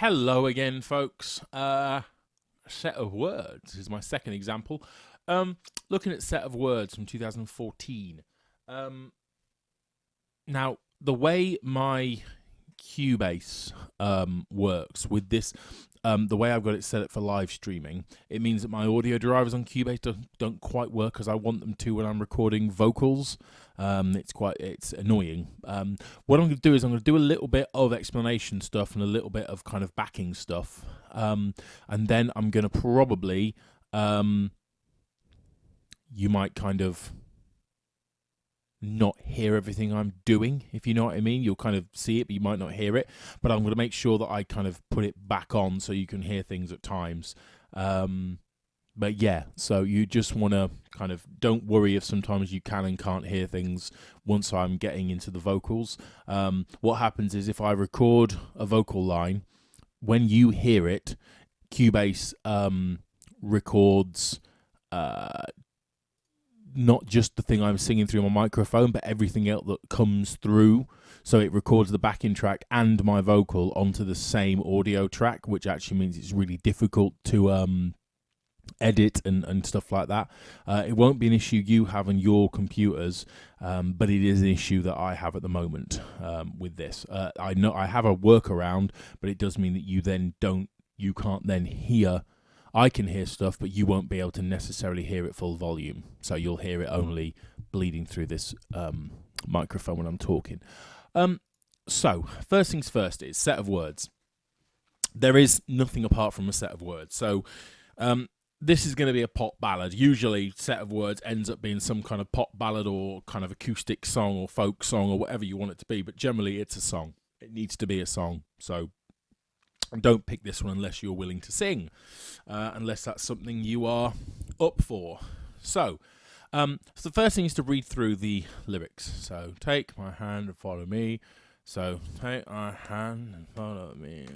Hello again, folks. Set of Words is my second example. Looking at Set of Words from 2014. Now, the way my Cubase works with this, the way I've got it set up for live streaming, it means that my audio drivers on Cubase don't quite work as I want them to when I'm recording vocals. It's annoying. What I'm going to do is I'm going to do a little bit of explanation stuff and a little bit of kind of backing stuff, and then I'm going to probably you might kind of not hear everything I'm doing, if you know what I mean. You'll kind of see it, but you might not hear it. But I'm going to make sure that I kind of put it back on so you can hear things at times. But yeah, so you just want to kind of, don't worry if sometimes you can and can't hear things once I'm getting into the vocals. What happens is if I record a vocal line, when you hear it, Cubase records not just the thing I'm singing through my microphone, but everything else that comes through. So it records the backing track and my vocal onto the same audio track, which actually means it's really difficult to edit and stuff like that. It won't be an issue you have on your computers, but it is an issue that I have at the moment with this. I know I have a workaround, but it does mean that you can't then hear. I can hear stuff, but you won't be able to necessarily hear it full volume. So you'll hear it only bleeding through this microphone when I'm talking. So first things first is set of words. There is nothing apart from a set of words. So this is going to be a pop ballad. Usually set of words ends up being some kind of pop ballad or kind of acoustic song or folk song or whatever you want it to be. But generally it's a song. It needs to be a song. So don't pick this one unless you're willing to sing, unless that's something you are up for. So the first thing is to read through the lyrics. So, take my hand and follow me. So, take my hand and follow me.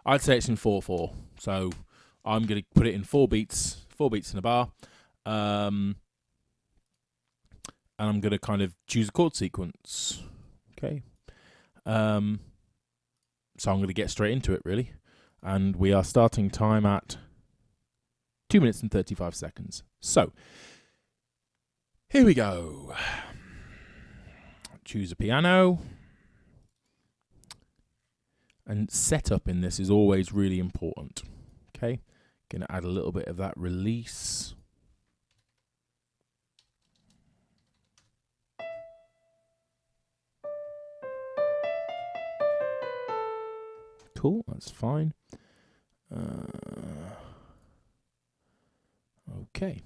I'd say it's in 4/4. So, I'm going to put it in 4 beats in a bar. And I'm going to kind of choose a chord sequence. Okay. So I'm going to get straight into it, really. And we are starting time at 2 minutes and 35 seconds. So, here we go. Choose a piano. And setup in this is always really important. Okay, going to add a little bit of that release. Cool, that's fine. Okay.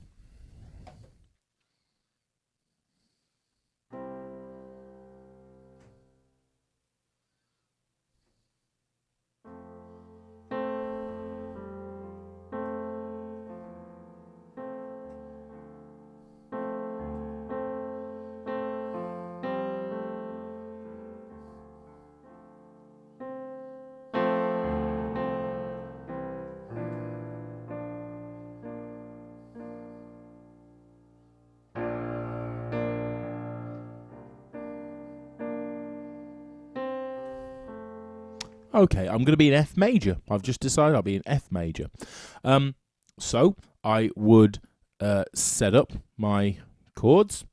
Okay, I'm going to be in F major. I've just decided I'll be in F major. So I would set up my chords,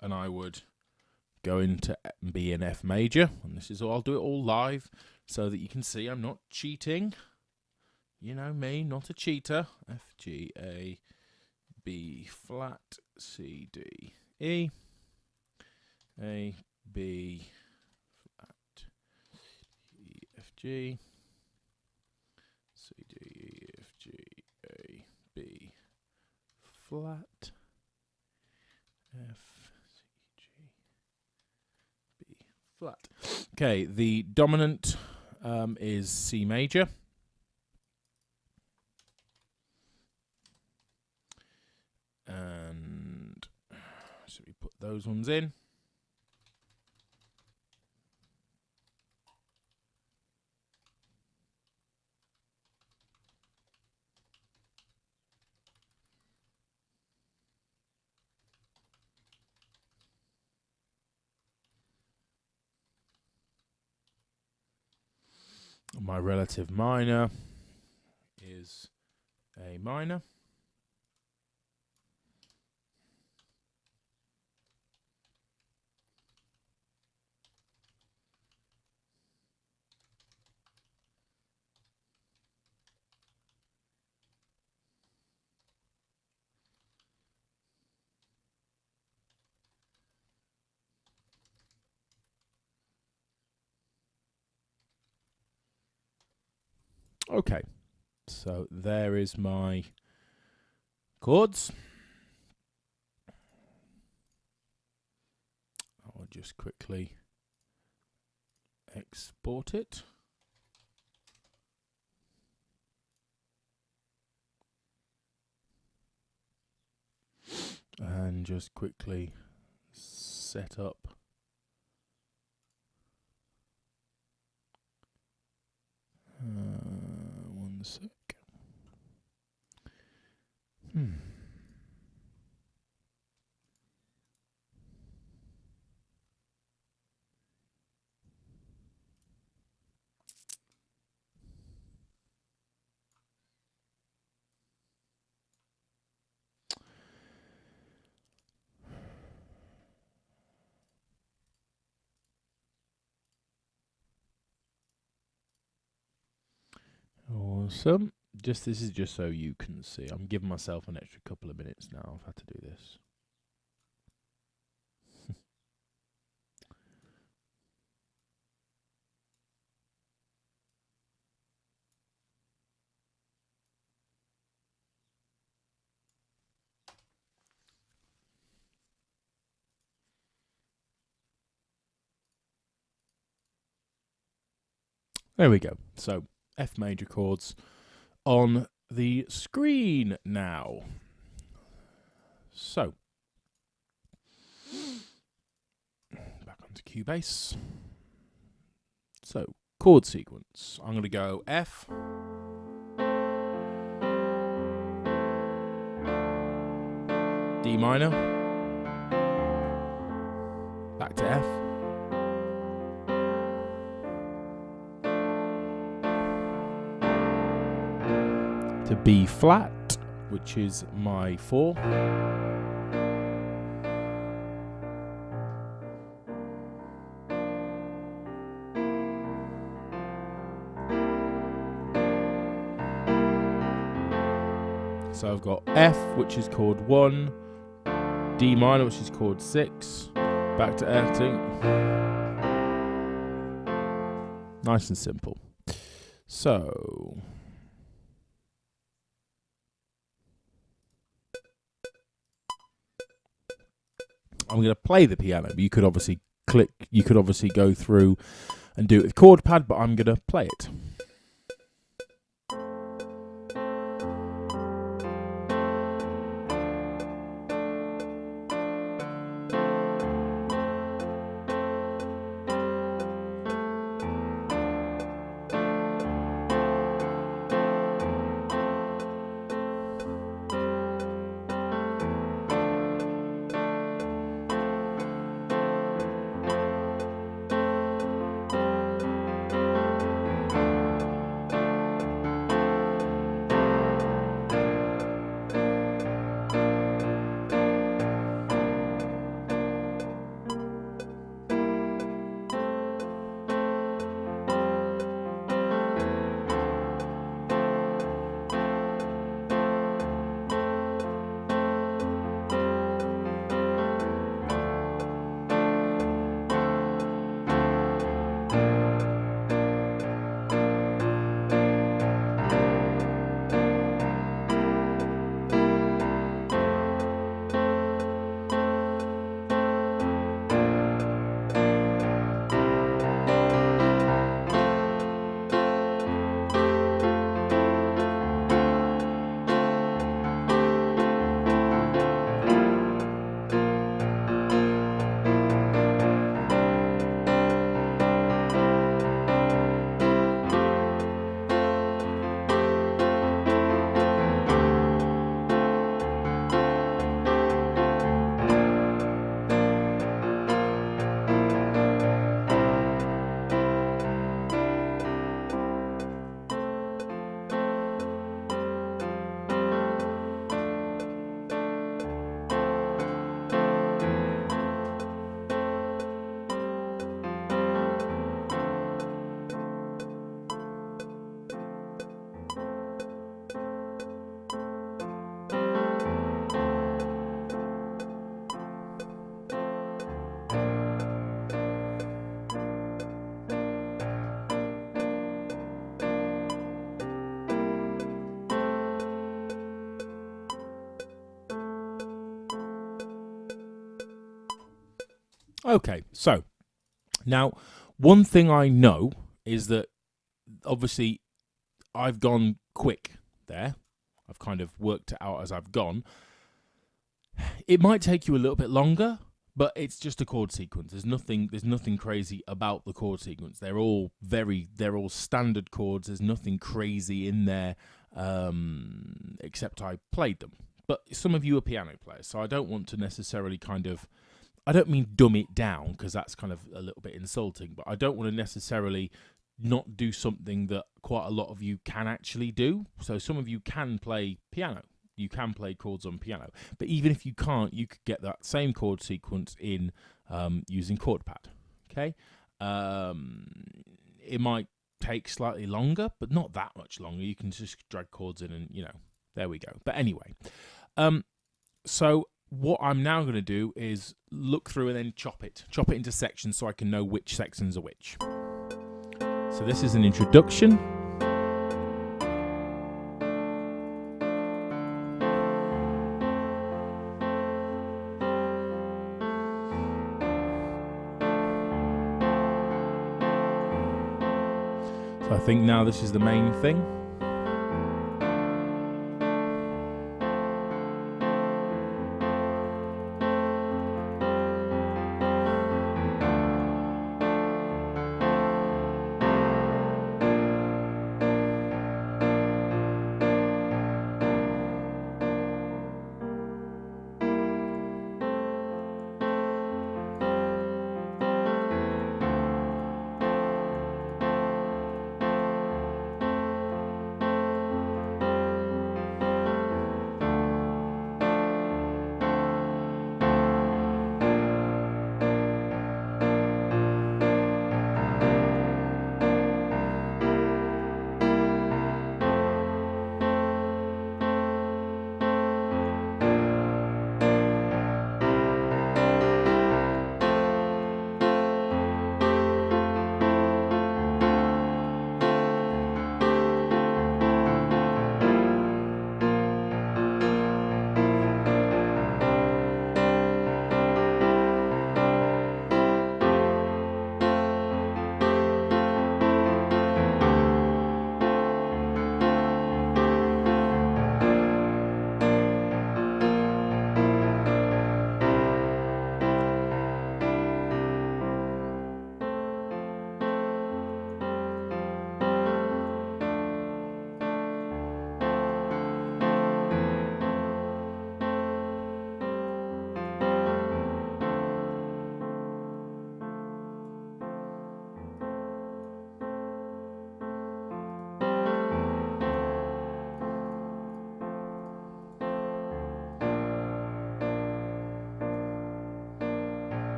and I would go into be in F major. And this is all. I'll do it all live so that you can see I'm not cheating. You know me, not a cheater. F, G, A, B flat, C, D, E, A, B. G, C, D, E, F, G, A, B, flat, F, C, G, B, flat. Okay, the dominant is C major. And so we put those ones in. My relative minor is A minor. Okay, so there is my chords. I'll just quickly export it. And just quickly set up one sec. Awesome. This is just so you can see. I'm giving myself an extra couple of minutes now. I've had to do this. There we go. So F major chords on the screen now. So back onto Cubase. So chord sequence. I'm going to go F, D minor, back to F, to B flat, which is my 4, so I've got F, which is chord 1, D minor, which is chord 6, back to F. Nice and simple. So I'm going to play the piano. You could obviously go through and do it with chord pad, but I'm going to play it. Okay, so now one thing I know is that obviously I've gone quick there. I've kind of worked it out as I've gone. It might take you a little bit longer, but it's just a chord sequence. There's nothing crazy about the chord sequence. They're all standard chords. There's nothing crazy in there, except I played them. But some of you are piano players, so I don't want to necessarily I don't mean dumb it down, because that's kind of a little bit insulting, but I don't want to necessarily not do something that quite a lot of you can actually do. So some of you can play piano. You can play chords on piano. But even if you can't, you could get that same chord sequence in using ChordPad. Okay? It might take slightly longer, but not that much longer. You can just drag chords in and, there we go. But anyway, so what I'm now going to do is look through and then chop it into sections so I can know which sections are which. So this is an introduction. So I think now this is the main thing.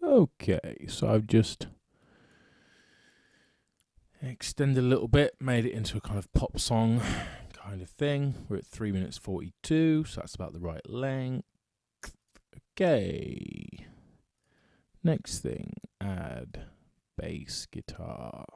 Okay, so I've just extended a little bit, made it into a kind of pop song kind of thing. We're at 3 minutes 42, so that's about the right length. Okay. Next thing, add bass guitar.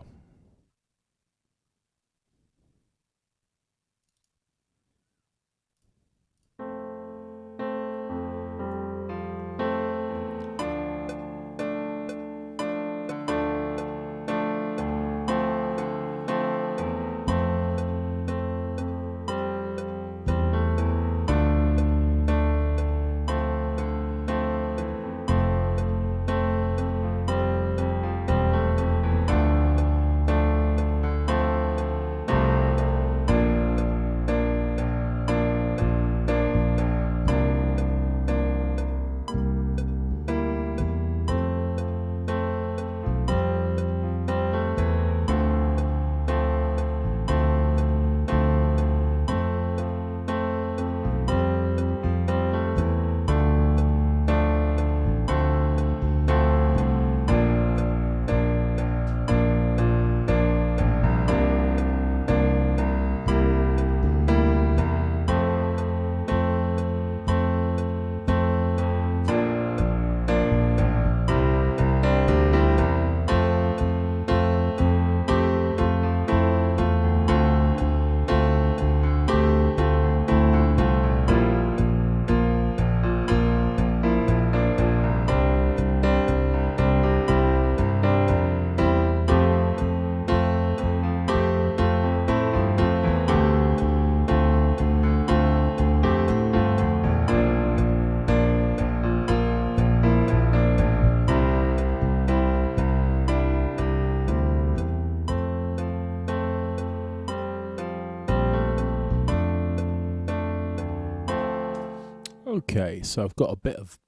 Okay, so I've got a bit of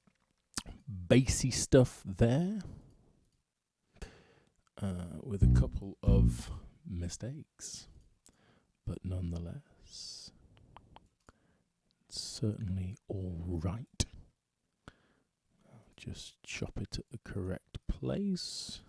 bassy stuff there, with a couple of mistakes, but nonetheless, it's certainly all right. I'll just chop it at the correct place.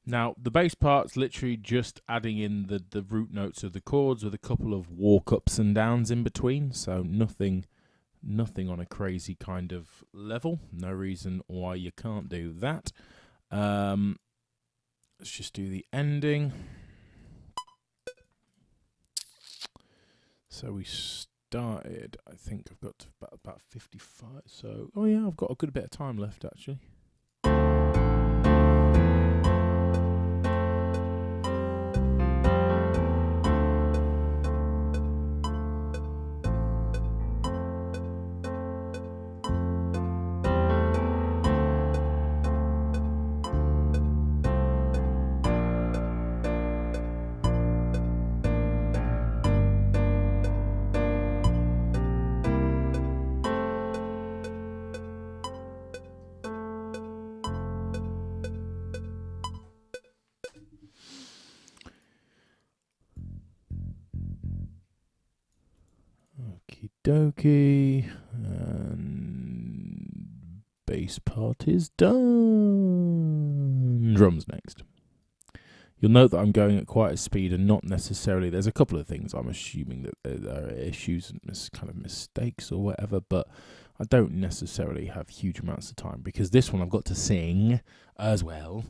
Now, the bass part's literally just adding in the root notes of the chords with a couple of walk ups and downs in between. So nothing on a crazy kind of level. No reason why you can't do that. Let's just do the ending. So we started, I think I've got to about 55. So, oh yeah, I've got a good bit of time left actually. Okie dokie, and bass part is done. Drums next. You'll note that I'm going at quite a speed and not necessarily, there's a couple of things I'm assuming that there are issues and kind of mistakes or whatever, but I don't necessarily have huge amounts of time because this one I've got to sing as well.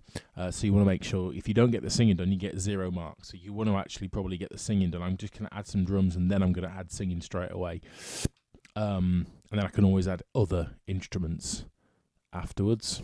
So you want to make sure if you don't get the singing done, you get 0 marks. So you want to actually probably get the singing done. I'm just going to add some drums and then I'm going to add singing straight away. And then I can always add other instruments afterwards.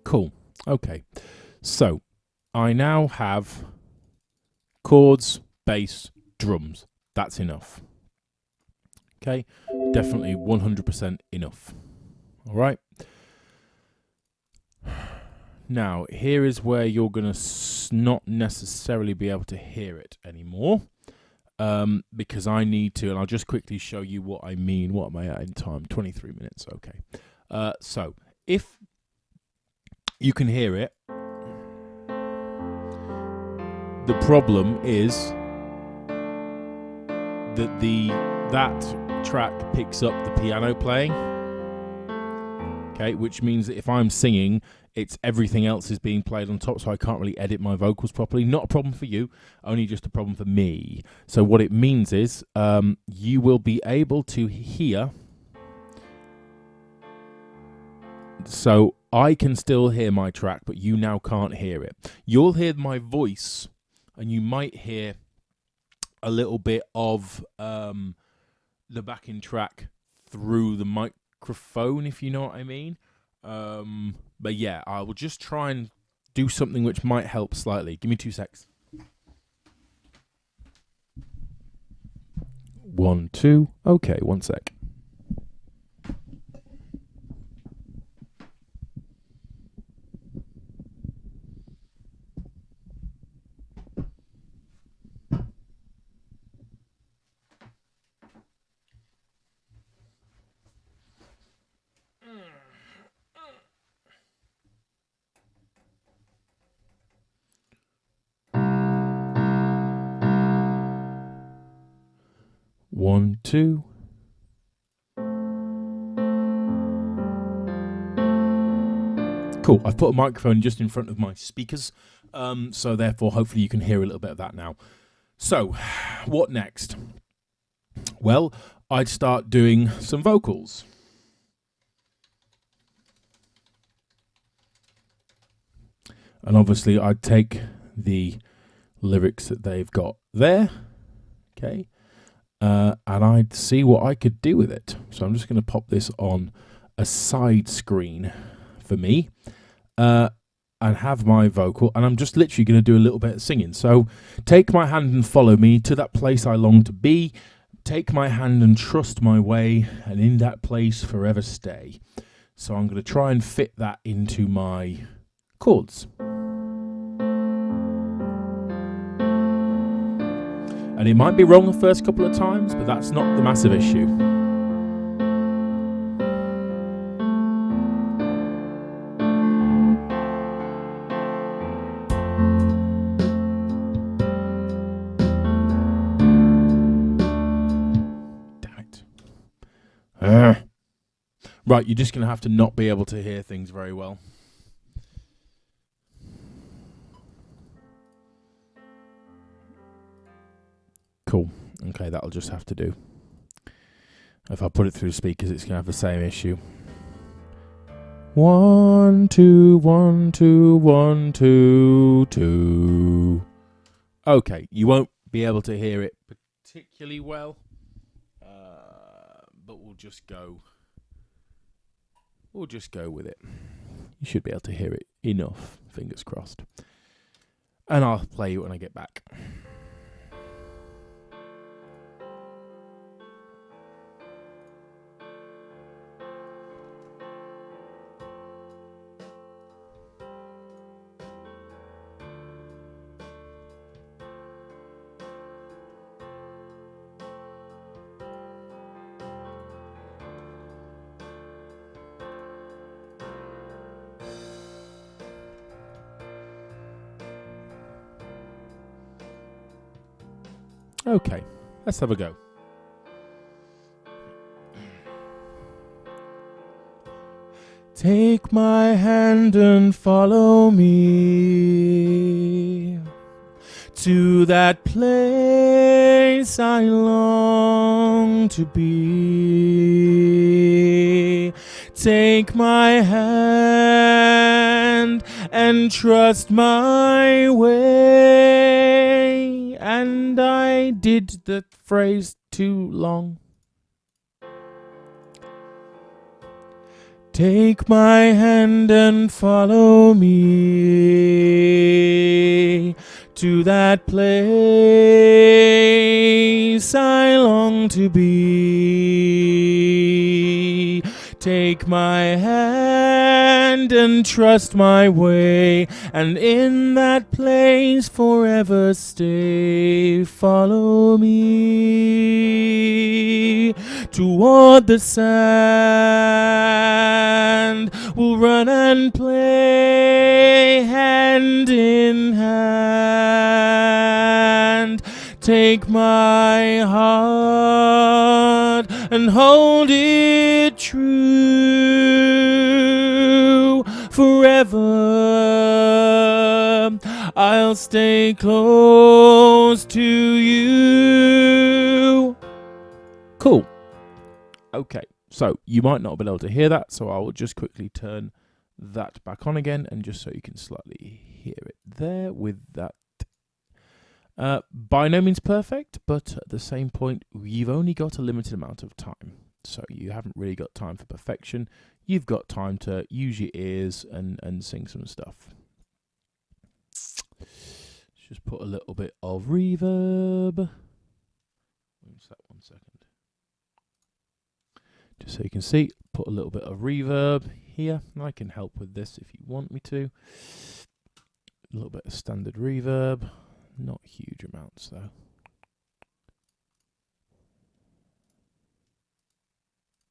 Cool. Okay. So I now have chords, bass, drums. That's enough. Okay. Definitely 100% enough. All right. Now, here is where you're going to not necessarily be able to hear it anymore. Because I need to, and I'll just quickly show you what I mean. What am I at in time? 23 minutes. Okay. So if you can hear it, the problem is that that track picks up the piano playing. Okay, which means that if I'm singing, it's everything else is being played on top, so I can't really edit my vocals properly. Not a problem for you, only just a problem for me. So what it means is you will be able to hear. So I can still hear my track, but you now can't hear it. You'll hear my voice, and you might hear a little bit of the backing track through the microphone, if you know what I mean. But yeah, I will just try and do something which might help slightly. Give me 2 secs. 1, 2. Okay, 1 sec. One, two. Cool. I've put a microphone just in front of my speakers, so therefore hopefully you can hear a little bit of that now. So, what next? Well, I'd start doing some vocals. And obviously I'd take the lyrics that they've got there, okay, and I'd see what I could do with it. So I'm just going to pop this on a side screen for me, and have my vocal, and I'm just literally going to do a little bit of singing. So, take my hand and follow me to that place I long to be. Take my hand and trust my way, and in that place forever stay. So I'm going to try and fit that into my chords. And it might be wrong the first couple of times, but that's not the massive issue. Damn it. Right, you're just going to have to not be able to hear things very well. Cool. Okay, that'll just have to do. If I put it through speakers, it's going to have the same issue. 1, 2, 1, 2, 1, 2, 2. Okay, you won't be able to hear it particularly well, but we'll just go with it. You should be able to hear it enough, fingers crossed. And I'll play you when I get back. Okay, let's have a go. Take my hand and follow me to that place I long to be. Take my hand and trust my way. And I did the phrase too long. Take my hand and follow me to that place I long to be. Take my hand and trust my way, and in that place forever stay. Follow me toward the sand. We'll run and play hand in hand. Take my heart and hold it true. Forever I'll stay close to you. Cool. Okay, so you might not have been able to hear that, so I will just quickly turn that back on again, and just so you can slightly hear it there with that. By no means perfect, but at the same point, you've only got a limited amount of time. So you haven't really got time for perfection. You've got time to use your ears and sing some stuff. Let's just put a little bit of reverb. What's that, 1 second? Just so you can see, put a little bit of reverb here. I can help with this if you want me to. A little bit of standard reverb. Not huge amounts though.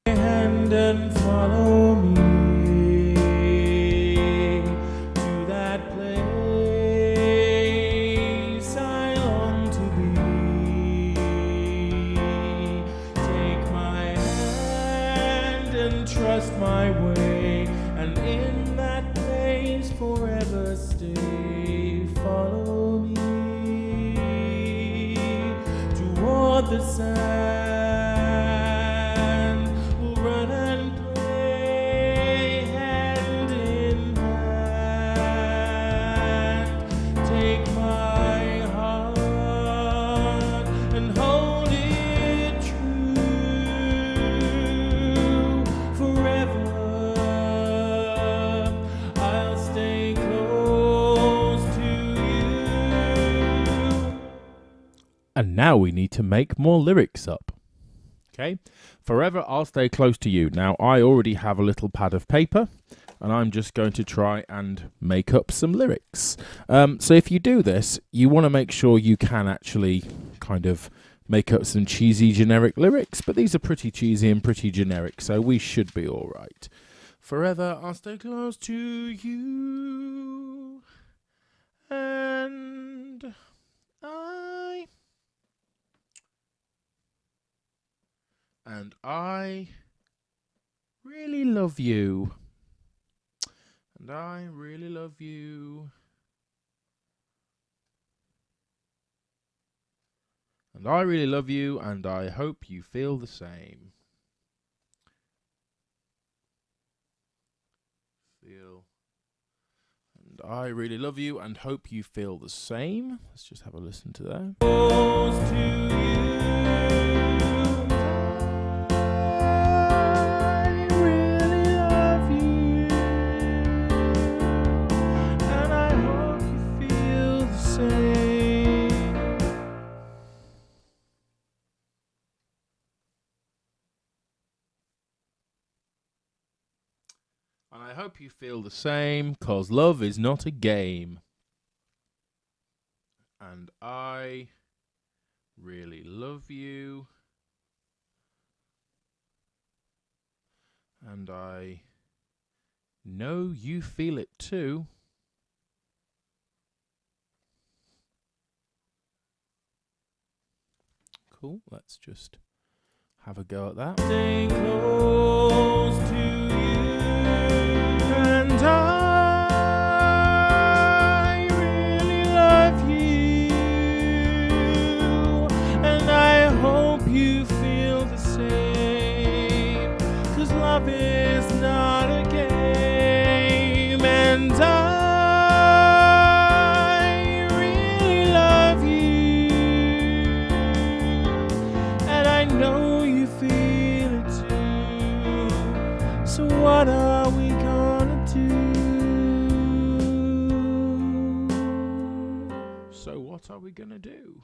Hand and follow me to that place I long to be. Take my hand and trust my way, and in that place forever stay. Follow me toward the sand. We'll run and play hand in hand. Take my heart and hold it true. Forever I'll stay close to you. And now we need to make more lyrics up. Okay, forever I'll stay close to you. Now I already have a little pad of paper, and I'm just going to try and make up some lyrics. So if you do this, you want to make sure you can actually kind of make up some cheesy generic lyrics, but these are pretty cheesy and pretty generic, so we should be all right. Forever I'll stay close to you, and I really love you. And I really love you. And I really love you, and I hope you feel the same. And I really love you, and hope you feel the same. Let's just have a listen to that. Close to you. And I hope you feel the same, 'cause love is not a game. And I really love you. And I know you feel it too. Cool, let's just have a go at that. Stay close to you. And I really love you, and I hope you feel the same, 'cause love is not a game. And I really love you, and I know you feel it too. So So what are we going to do?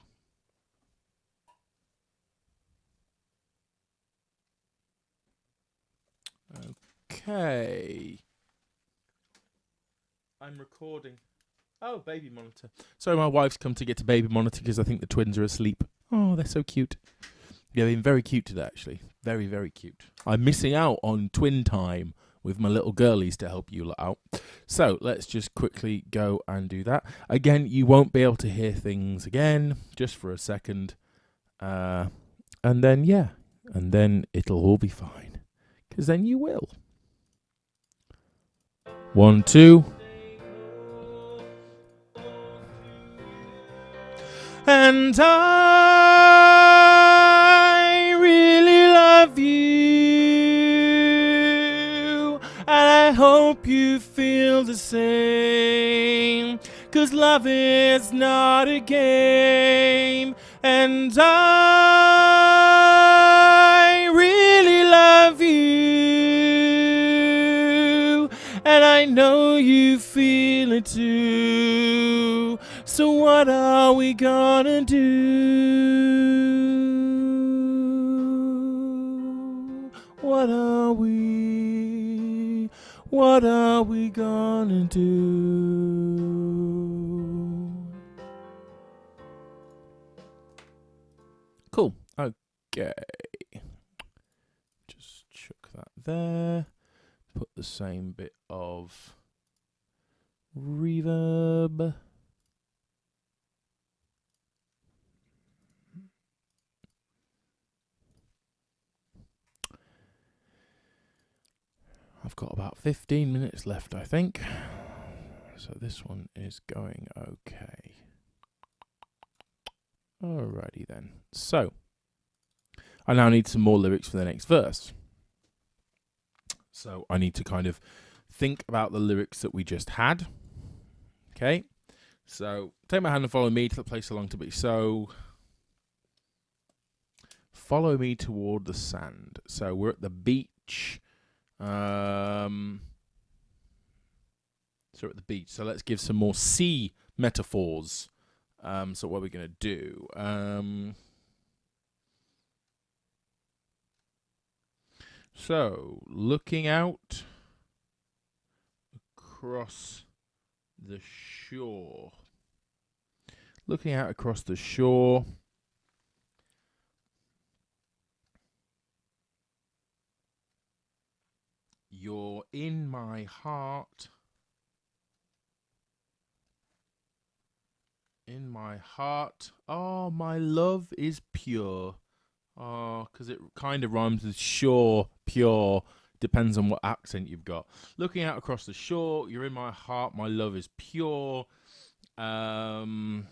Okay. I'm recording. Oh, baby monitor. So my wife's come to get a baby monitor because I think the twins are asleep. Oh, they're so cute. Yeah, they've been very cute today, actually. Very, very cute. I'm missing out on twin time with my little girlies to help you lot out. So let's just quickly go and do that. Again, you won't be able to hear things again, just for a second. And then, yeah, and then it'll all be fine. Because then you will. 1, 2. And I really love you, and I hope you feel the same, 'cause love is not a game. And I really love you, and I know you feel it too. So what are we gonna do? What are we gonna do? Cool. Okay. Just chuck that there. Put the same bit of reverb. I've got about 15 minutes left, I think. So this one is going okay. Alrighty then. So, I now need some more lyrics for the next verse. So I need to kind of think about the lyrics that we just had. Okay. So, take my hand and follow me to the place I long to be. So, follow me toward the sand. So we're at the beach. So we're at the beach. So let's give some more sea metaphors. So what are we going to do? So looking out across the shore. Looking out across the shore. You're in my heart. In my heart. Oh, my love is pure. Oh, because it kind of rhymes with shore, pure. Depends on what accent you've got. Looking out across the shore. You're in my heart. My love is pure. Hold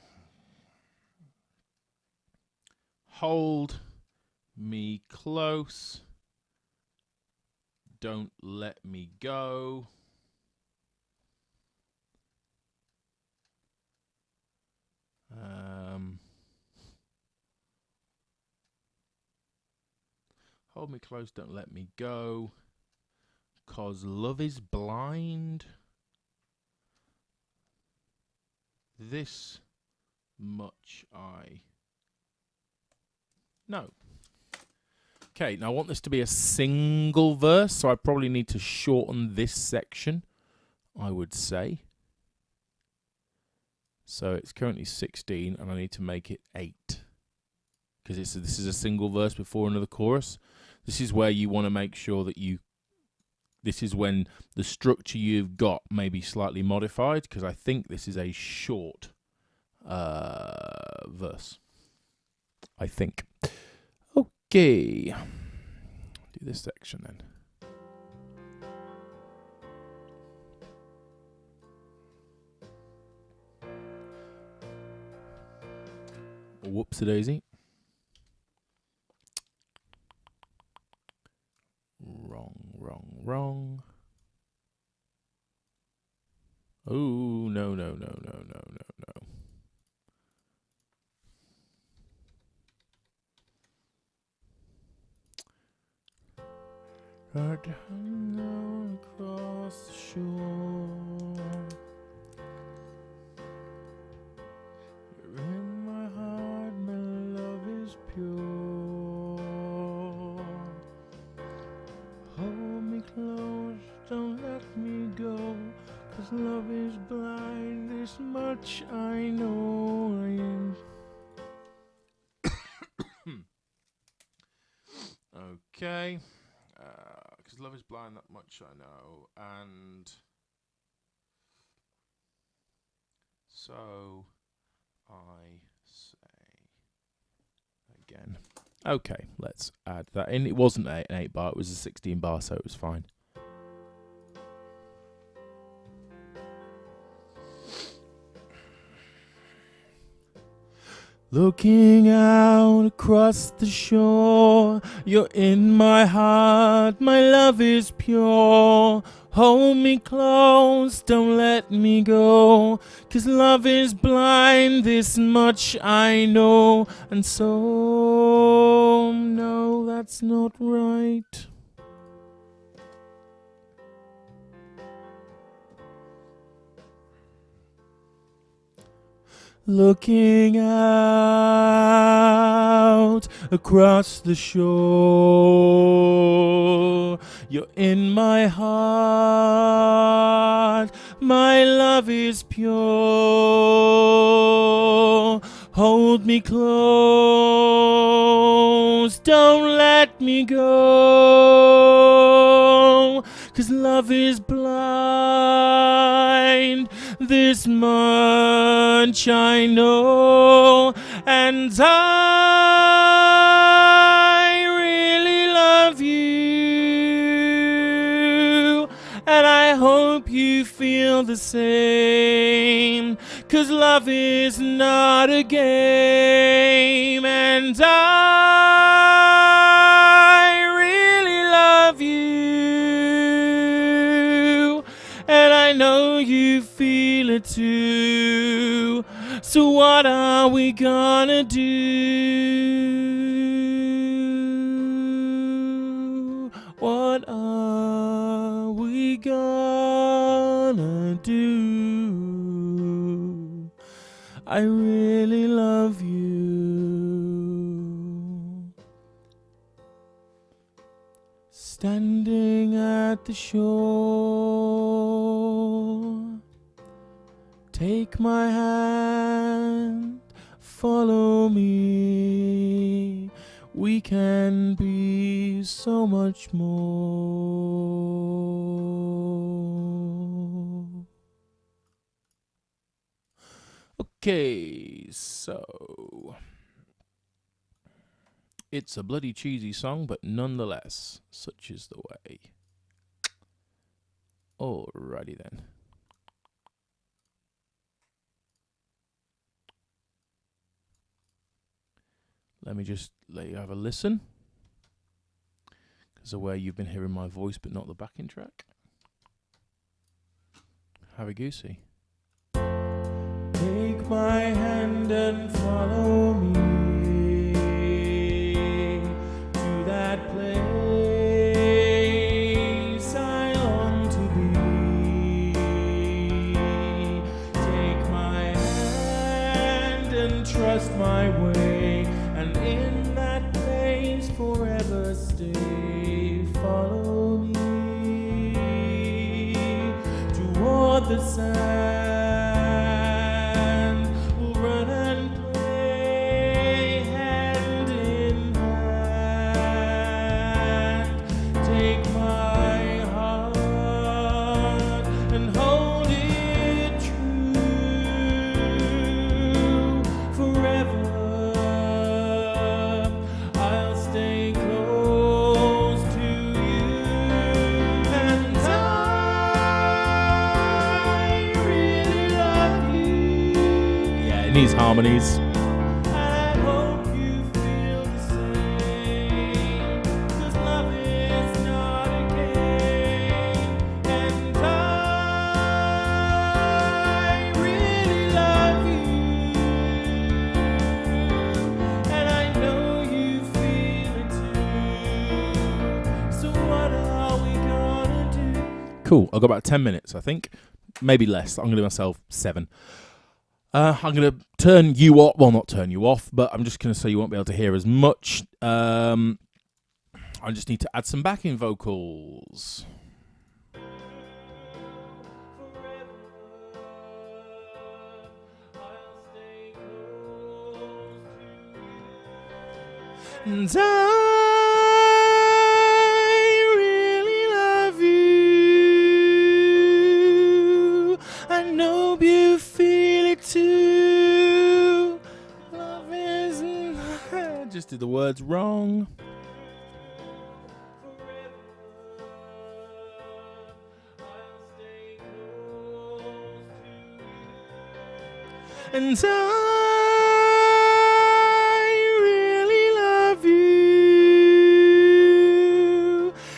me close. Don't let me go. Hold me close, don't let me go. 'Cause love is blind. This much I know. Okay, now I want this to be a single verse, so I probably need to shorten this section, I would say. So it's currently 16, and I need to make it 8. Because this is a single verse before another chorus. This is where you want to make sure that this is when the structure you've got may be slightly modified, because I think this is a short verse. I think. Okay. Do this section then. Whoopsie-daisy. Wrong. Oh, no. Right down across the shore. 'cause love is blind, this much I know. Okay. 'Cause love is blind, that much I know. And so I say again. Okay, let's add that in. It wasn't an 8 bar, it was a 16 bar, so it was fine. Looking out across the shore, you're in my heart, my love is pure. Hold me close, don't let me go, 'cause love is blind, this much I know. And so, no, that's not right. Looking out across the shore, you're in my heart, my love is pure. Hold me close, don't let me go, 'cause love is blind, this much I know. And I really love you, and I hope you feel the same, 'cause love is not a game. And I really love you, and I know you feel it too. So what are we gonna do? What are we gonna do? I really love you. Standing at the shore, take my hand, follow me. We can be so much more. Okay, so it's a bloody cheesy song, but nonetheless, such is the way. Alrighty then. Let me just let you have a listen, because aware you've been hearing my voice but not the backing track. Have a goosey. Take my hand and follow me to that place I long to be. Take my hand and trust my way, and in that place forever stay. Follow me toward the sand. We'll run and play hand in hand. Take my heart and hold it true forever. These harmonies. I hope you feel the same, 'cause love is not a game. And I really love you, and I know you feel it too. So what are we gonna do? Cool, I've got about 10 minutes, I think. Maybe less. I'm going to give myself 7. I'm going to turn you off. Well, not turn you off, but I'm just going to say you won't be able to hear as much. I just need to add some backing vocals. Forever. And I really love you. I know you feel it too. Love isn't. Just did the words wrong. And I really love you,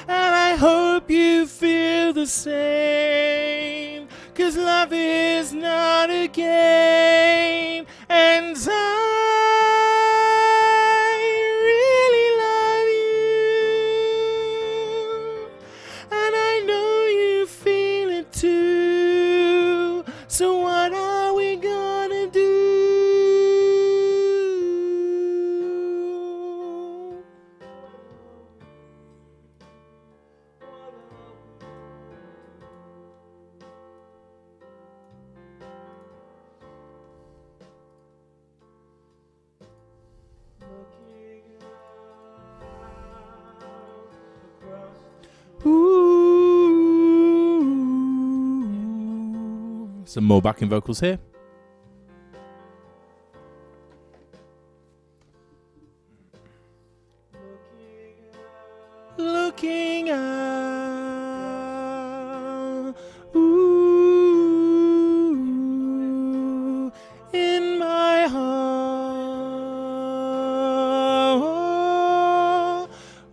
and I hope you feel the same, 'cause love is not a game. And I really love you, and I know you feel it too. So what are we gonna do? Ooh. Some more backing vocals here. Looking out, ooh, in my heart,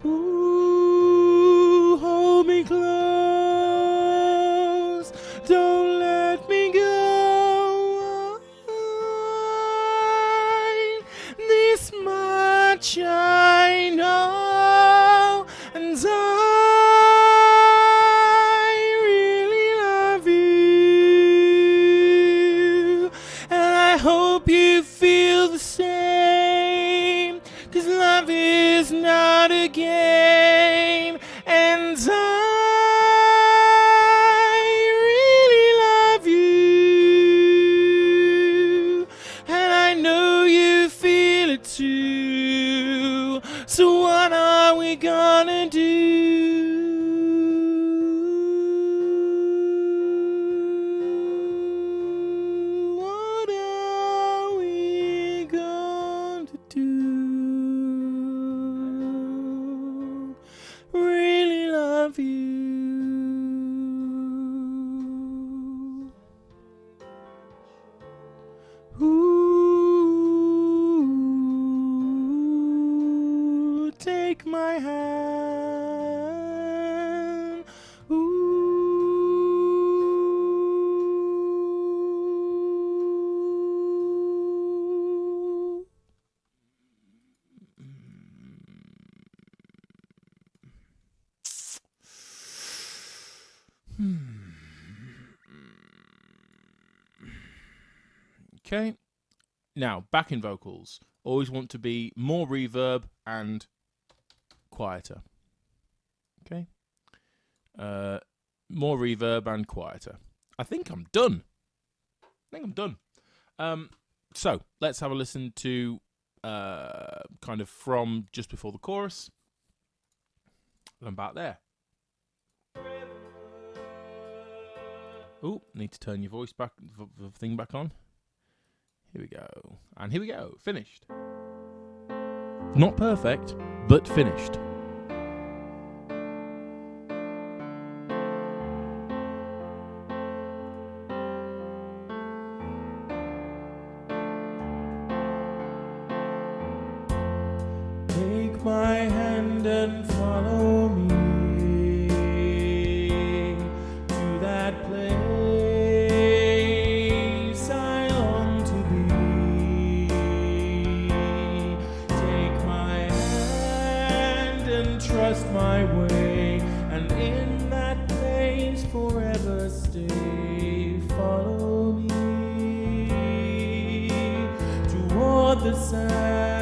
ooh, hold me close, don't let me go. This much I know. And I really love you, and I hope you feel the same, 'cause love is not a game. And I really love you, and I know you feel it too. So what are we gonna do? What are we going to do? Really love you. Ooh, take my hand. Ooh. Okay. Now, backing vocals always want to be more reverb and quieter. Okay. More reverb and quieter. I think I'm done. So let's have a listen to kind of from just before the chorus. I'm about there. Oh, need to turn your voice back, the thing back on. Here we go. And here we go. Finished. Not perfect, but finished. Take my hand and follow me to that place I long to be. Take my hand and trust my way, and in that place forever stay. Follow me toward the sand.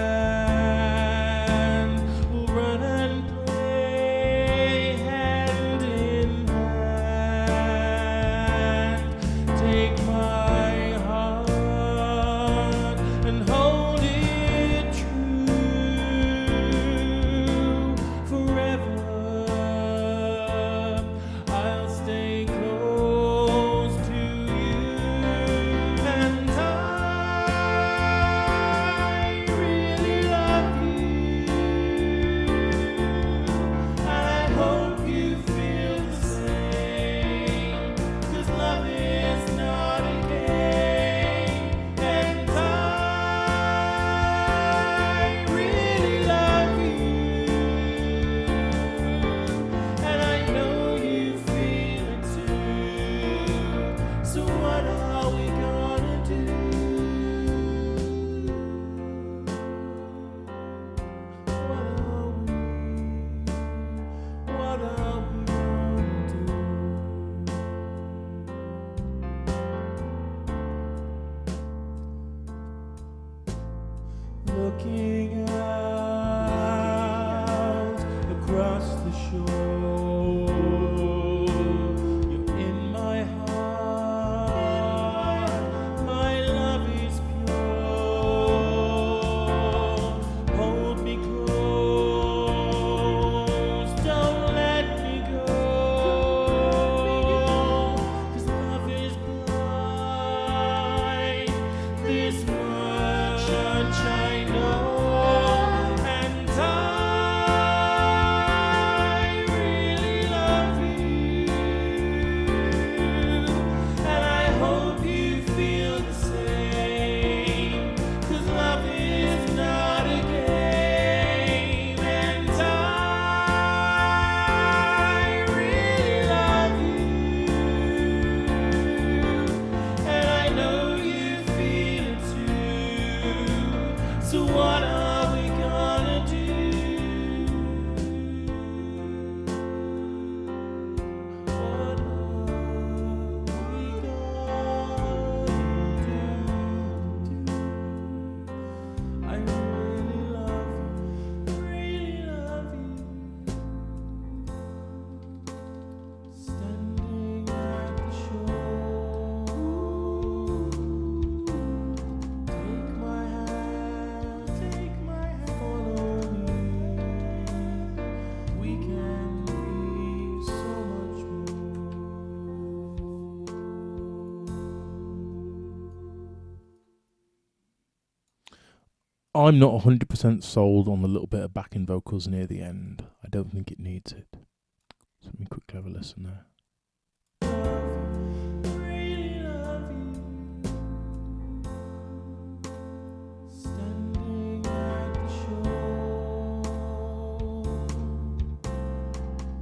looking out across the shore. You're in my heart, my love is pure. Hold me close, don't let me go, 'cause love is blind. This much I know, and I really love you, and I hope you feel the same, 'cause love is not a game, and I really love you, and I know you feel it too. So what are we gonna do? What are we gonna do? I really love you, standing at the shore. Take my hand, follow me. We can be so much more. I'm not 100% sold on the little bit of backing vocals near the end. I don't think it needs it. So let me quickly have a listen there. Really love you. Standing at the shore.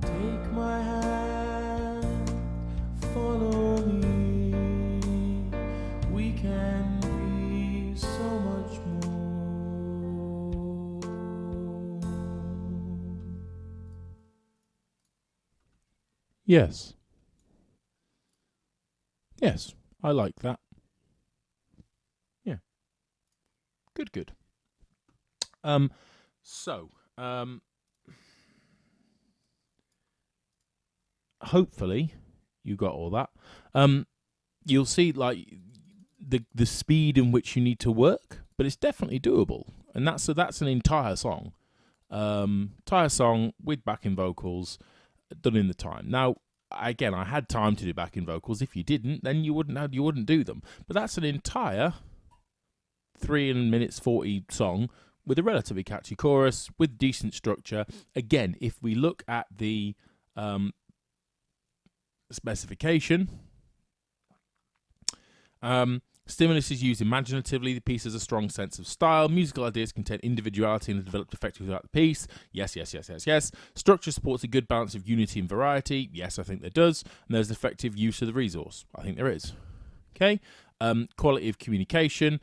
Take my hand, follow me. We can be so much more. Yes. Yes, I like that. Yeah. Good. Hopefully you got all that. You'll see like the speed in which you need to work, but it's definitely doable. And that's an entire song. Entire song with backing vocals done in the time. Now, again, I had time to do backing vocals. If you didn't, then you wouldn't do them. But that's an entire 3 minutes 40 song with a relatively catchy chorus with decent structure. Again, if we look at the specification, stimulus is used imaginatively. The piece has a strong sense of style. Musical ideas contain individuality and are developed effectively throughout the piece. Yes. Structure supports a good balance of unity and variety. Yes, I think there does. And there's effective use of the resource. I think there is. Okay. Quality of communication.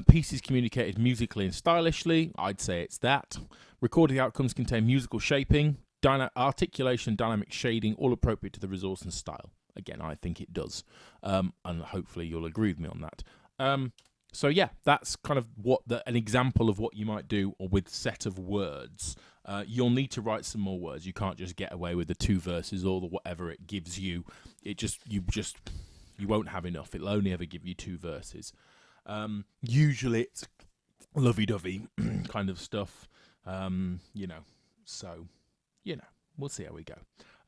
Pieces communicated musically and stylishly. I'd say it's that. Recording outcomes contain musical shaping, articulation, dynamic shading, all appropriate to the resource and style. Again, I think it does, and hopefully you'll agree with me on that. So yeah, that's kind of an example of what you might do or with set of words. You'll need to write some more words. You can't just get away with the 2 verses or the whatever it gives you. You won't have enough. It'll only ever give you 2 verses. Usually it's lovey-dovey kind of stuff, so, we'll see how we go.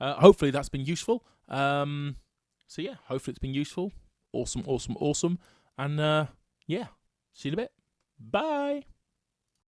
Hopefully that's been useful. So yeah, hopefully it's been useful. Awesome. And, see you in a bit. Bye.